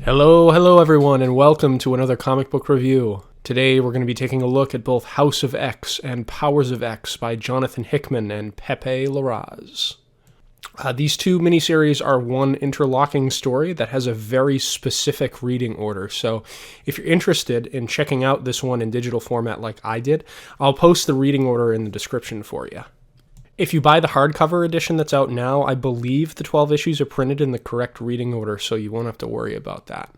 Hello everyone, and welcome to another comic book review. Today we're going to be taking a look at both House of X and Powers of X by Jonathan Hickman and Pepe Larraz. These two miniseries are one interlocking story that has a very specific reading order, so if you're interested in checking out this one in digital format like I did, I'll post the reading order in the description for you. If you buy the hardcover edition that's out now, I believe the 12 issues are printed in the correct reading order, so you won't have to worry about that.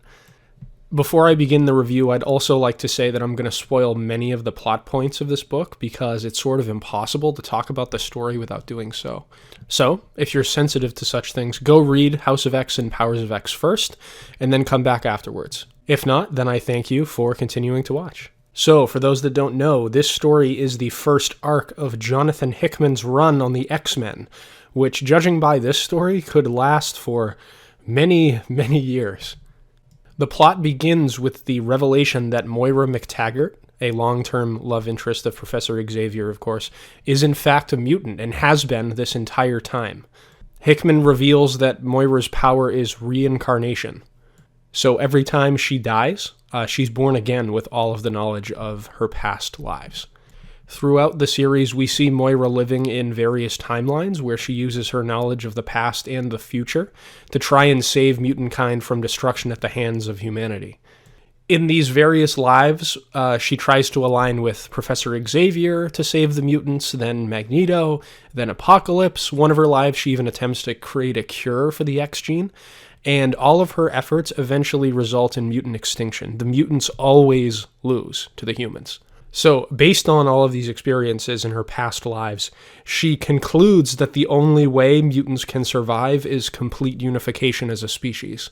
Before I begin the review, I'd also like to say that I'm going to spoil many of the plot points of this book because it's sort of impossible to talk about the story without doing so. So, if you're sensitive to such things, go read House of X and Powers of X first, and then come back afterwards. If not, then I thank you for continuing to watch. So, for those that don't know, this story is the first arc of Jonathan Hickman's run on the X-Men, which, judging by this story, could last for many, many years. The plot begins with the revelation that Moira McTaggart, a long-term love interest of Professor Xavier, of course, is in fact a mutant and has been this entire time. Hickman reveals that Moira's power is reincarnation. So every time she dies, she's born again with all of the knowledge of her past lives. Throughout the series, we see Moira living in various timelines where she uses her knowledge of the past and the future to try and save mutant kind from destruction at the hands of humanity. In these various lives, she tries to align with Professor Xavier to save the mutants, then Magneto, then Apocalypse. One of her lives, she even attempts to create a cure for the X gene. And all of her efforts eventually result in mutant extinction. The mutants always lose to the humans. So, based on all of these experiences in her past lives, she concludes that the only way mutants can survive is complete unification as a species.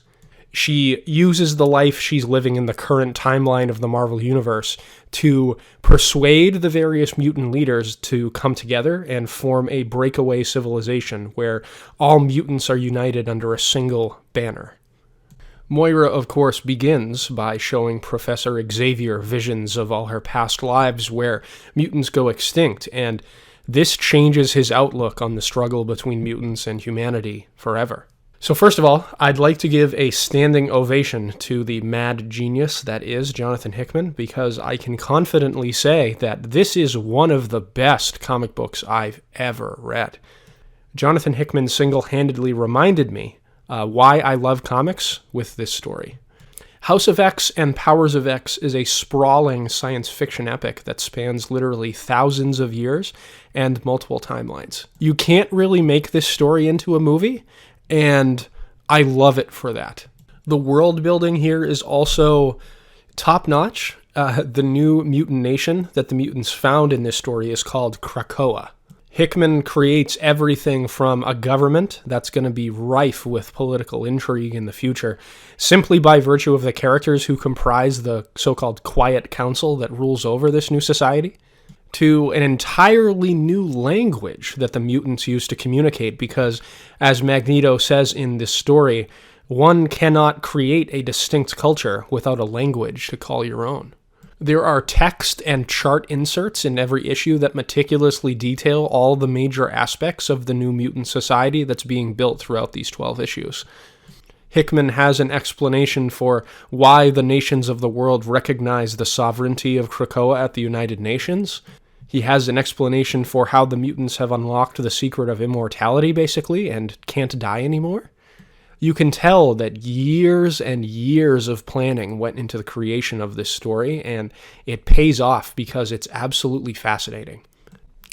She uses the life she's living in the current timeline of the Marvel Universe to persuade the various mutant leaders to come together and form a breakaway civilization where all mutants are united under a single banner. Moira, of course, begins by showing Professor Xavier visions of all her past lives where mutants go extinct, and this changes his outlook on the struggle between mutants and humanity forever. So first of all, I'd like to give a standing ovation to the mad genius that is Jonathan Hickman, because I can confidently say that this is one of the best comic books I've ever read. Jonathan Hickman single-handedly reminded me why I love comics with this story. House of X and Powers of X is a sprawling science fiction epic that spans literally thousands of years and multiple timelines. You can't really make this story into a movie, and I love it for that. The world building here is also top-notch. The new mutant nation that the mutants found in this story is called Krakoa. Hickman creates everything from a government that's going to be rife with political intrigue in the future, simply by virtue of the characters who comprise the so-called Quiet Council that rules over this new society, to an entirely new language that the mutants use to communicate, because, as Magneto says in this story, one cannot create a distinct culture without a language to call your own. There are text and chart inserts in every issue that meticulously detail all the major aspects of the new mutant society that's being built throughout these 12 issues. Hickman has an explanation for why the nations of the world recognize the sovereignty of Krakoa at the United Nations. He has an explanation for how the mutants have unlocked the secret of immortality, basically, and can't die anymore. You can tell that years and years of planning went into the creation of this story, and it pays off because it's absolutely fascinating.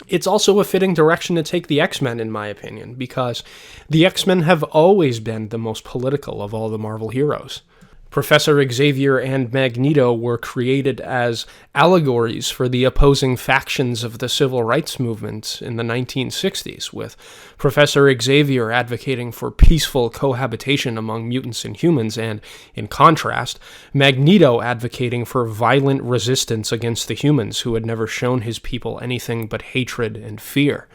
It's also a fitting direction to take the X-Men, in my opinion, because the X-Men have always been the most political of all the Marvel heroes. Professor Xavier and Magneto were created as allegories for the opposing factions of the civil rights movement in the 1960s, with Professor Xavier advocating for peaceful cohabitation among mutants and humans, and, in contrast, Magneto advocating for violent resistance against the humans who had never shown his people anything but hatred and fear.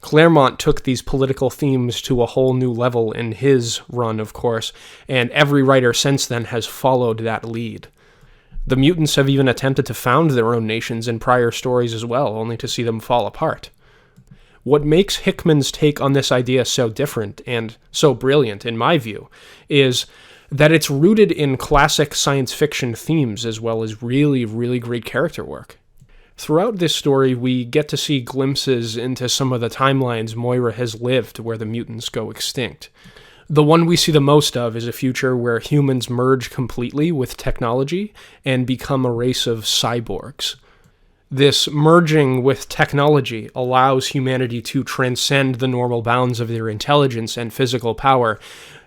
Claremont took these political themes to a whole new level in his run, of course, and every writer since then has followed that lead. The mutants have even attempted to found their own nations in prior stories as well, only to see them fall apart. What makes Hickman's take on this idea so different and so brilliant, in my view, is that it's rooted in classic science fiction themes as well as really, really great character work. Throughout this story, we get to see glimpses into some of the timelines Moira has lived where the mutants go extinct. The one we see the most of is a future where humans merge completely with technology and become a race of cyborgs. This merging with technology allows humanity to transcend the normal bounds of their intelligence and physical power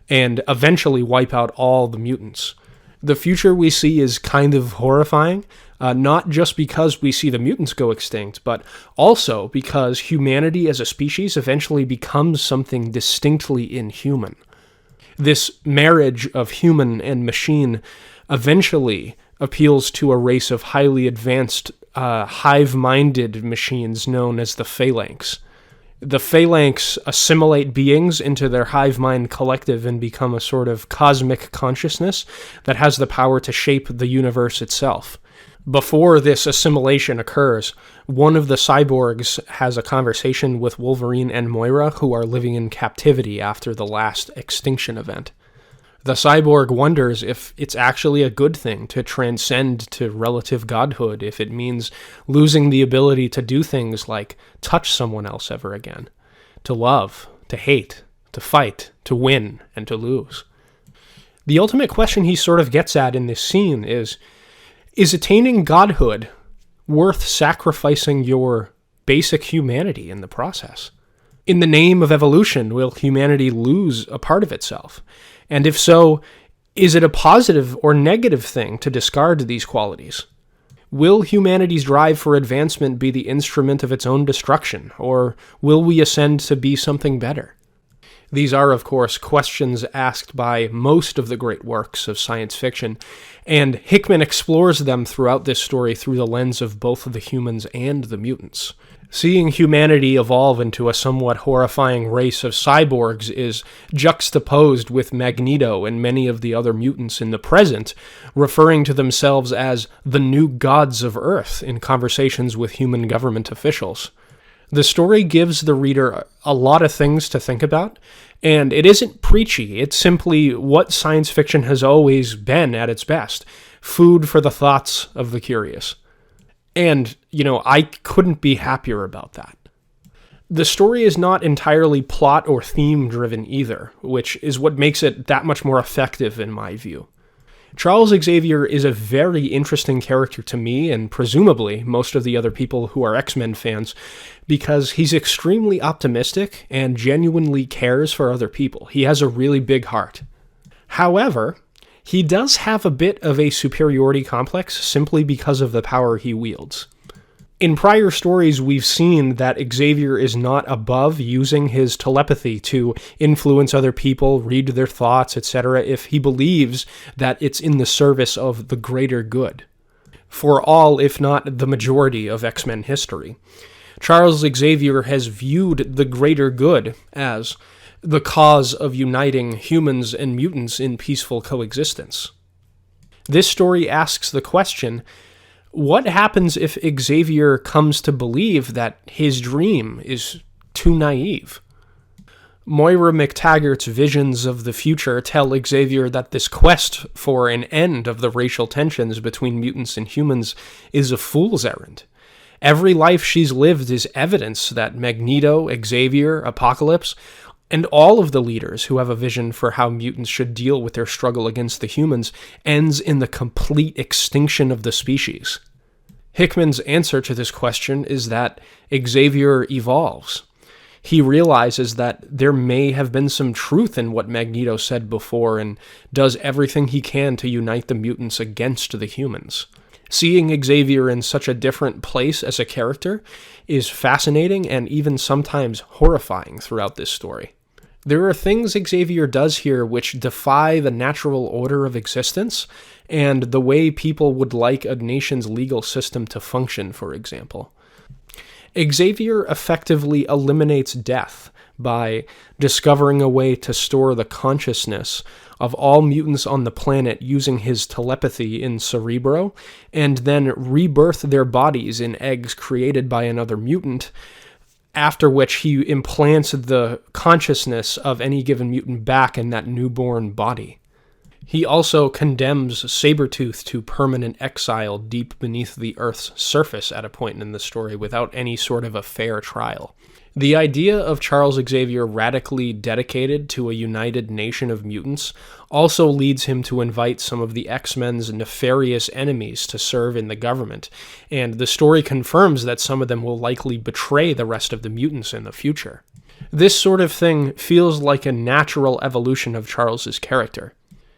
and eventually wipe out all the mutants. The future we see is kind of horrifying, not just because we see the mutants go extinct, but also because humanity as a species eventually becomes something distinctly inhuman. This marriage of human and machine eventually appeals to a race of highly advanced, hive-minded machines known as the Phalanx. The Phalanx assimilate beings into their hive mind collective and become a sort of cosmic consciousness that has the power to shape the universe itself. Before this assimilation occurs, one of the cyborgs has a conversation with Wolverine and Moira, who are living in captivity after the last extinction event. The cyborg wonders if it's actually a good thing to transcend to relative godhood, if it means losing the ability to do things like touch someone else ever again, to love, to hate, to fight, to win, and to lose. The ultimate question he sort of gets at in this scene is attaining godhood worth sacrificing your basic humanity in the process? In the name of evolution, will humanity lose a part of itself? And if so, is it a positive or negative thing to discard these qualities? Will humanity's drive for advancement be the instrument of its own destruction, or will we ascend to be something better? These are, of course, questions asked by most of the great works of science fiction, and Hickman explores them throughout this story through the lens of both the humans and the mutants. Seeing humanity evolve into a somewhat horrifying race of cyborgs is juxtaposed with Magneto and many of the other mutants in the present, referring to themselves as the new gods of Earth in conversations with human government officials. The story gives the reader a lot of things to think about, and it isn't preachy. It's simply what science fiction has always been at its best: food for the thoughts of the curious. And, I couldn't be happier about that. The story is not entirely plot or theme driven either, which is what makes it that much more effective in my view. Charles Xavier is a very interesting character to me, and presumably most of the other people who are X-Men fans, because he's extremely optimistic and genuinely cares for other people. He has a really big heart. However, he does have a bit of a superiority complex simply because of the power he wields. In prior stories, we've seen that Xavier is not above using his telepathy to influence other people, read their thoughts, etc., if he believes that it's in the service of the greater good. For all, if not the majority, of X-Men history, Charles Xavier has viewed the greater good as the cause of uniting humans and mutants in peaceful coexistence. This story asks the question, what happens if Xavier comes to believe that his dream is too naive? Moira McTaggart's visions of the future tell Xavier that this quest for an end of the racial tensions between mutants and humans is a fool's errand. Every life she's lived is evidence that Magneto, Xavier, Apocalypse, and all of the leaders who have a vision for how mutants should deal with their struggle against the humans ends in the complete extinction of the species. Hickman's answer to this question is that Xavier evolves. He realizes that there may have been some truth in what Magneto said before and does everything he can to unite the mutants against the humans. Seeing Xavier in such a different place as a character is fascinating and even sometimes horrifying throughout this story. There are things Xavier does here which defy the natural order of existence and the way people would like a nation's legal system to function, for example. Xavier effectively eliminates death by discovering a way to store the consciousness of all mutants on the planet using his telepathy in Cerebro, and then rebirth their bodies in eggs created by another mutant, after which he implants the consciousness of any given mutant back in that newborn body. He also condemns Sabretooth to permanent exile deep beneath the Earth's surface at a point in the story without any sort of a fair trial. The idea of Charles Xavier radically dedicated to a united nation of mutants also leads him to invite some of the X-Men's nefarious enemies to serve in the government, and the story confirms that some of them will likely betray the rest of the mutants in the future. This sort of thing feels like a natural evolution of Charles's character.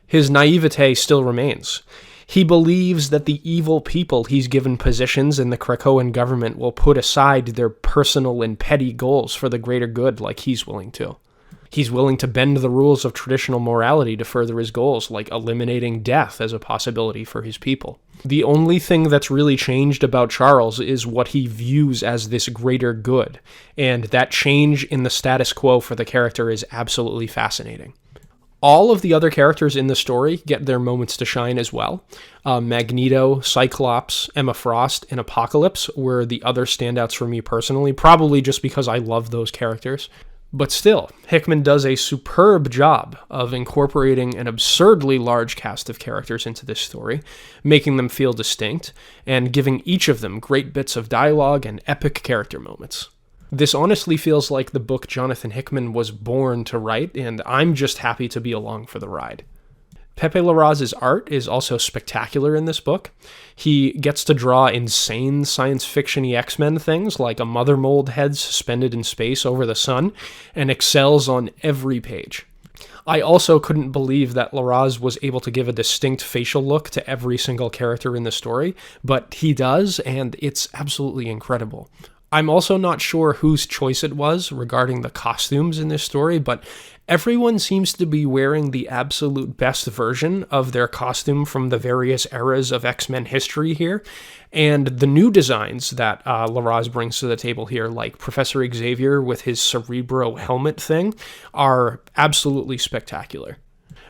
His naivete still remains. He believes that the evil people he's given positions in the Krakoan government will put aside their personal and petty goals for the greater good like he's willing to. He's willing to bend the rules of traditional morality to further his goals, like eliminating death as a possibility for his people. The only thing that's really changed about Charles is what he views as this greater good, and that change in the status quo for the character is absolutely fascinating. All of the other characters in the story get their moments to shine as well. Magneto, Cyclops, Emma Frost, and Apocalypse were the other standouts for me personally, probably just because I love those characters. But still, Hickman does a superb job of incorporating an absurdly large cast of characters into this story, making them feel distinct, and giving each of them great bits of dialogue and epic character moments. This honestly feels like the book Jonathan Hickman was born to write, and I'm just happy to be along for the ride. Pepe Larraz's art is also spectacular in this book. He gets to draw insane science fiction-y X-Men things like a mother mold head suspended in space over the sun, and excels on every page. I also couldn't believe that Larraz was able to give a distinct facial look to every single character in the story, but he does, and it's absolutely incredible. I'm also not sure whose choice it was regarding the costumes in this story, but everyone seems to be wearing the absolute best version of their costume from the various eras of X-Men history here, and the new designs that Larraz brings to the table here, like Professor Xavier with his Cerebro helmet thing, are absolutely spectacular.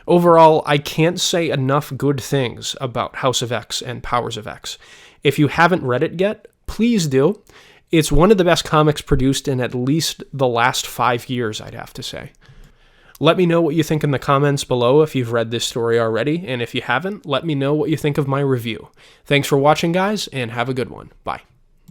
Overall, I can't say enough good things about House of X and Powers of X. If you haven't read it yet, please do. It's one of the best comics produced in at least the last 5 years, I'd have to say. Let me know what you think in the comments below if you've read this story already, and if you haven't, let me know what you think of my review. Thanks for watching, guys, and have a good one. Bye.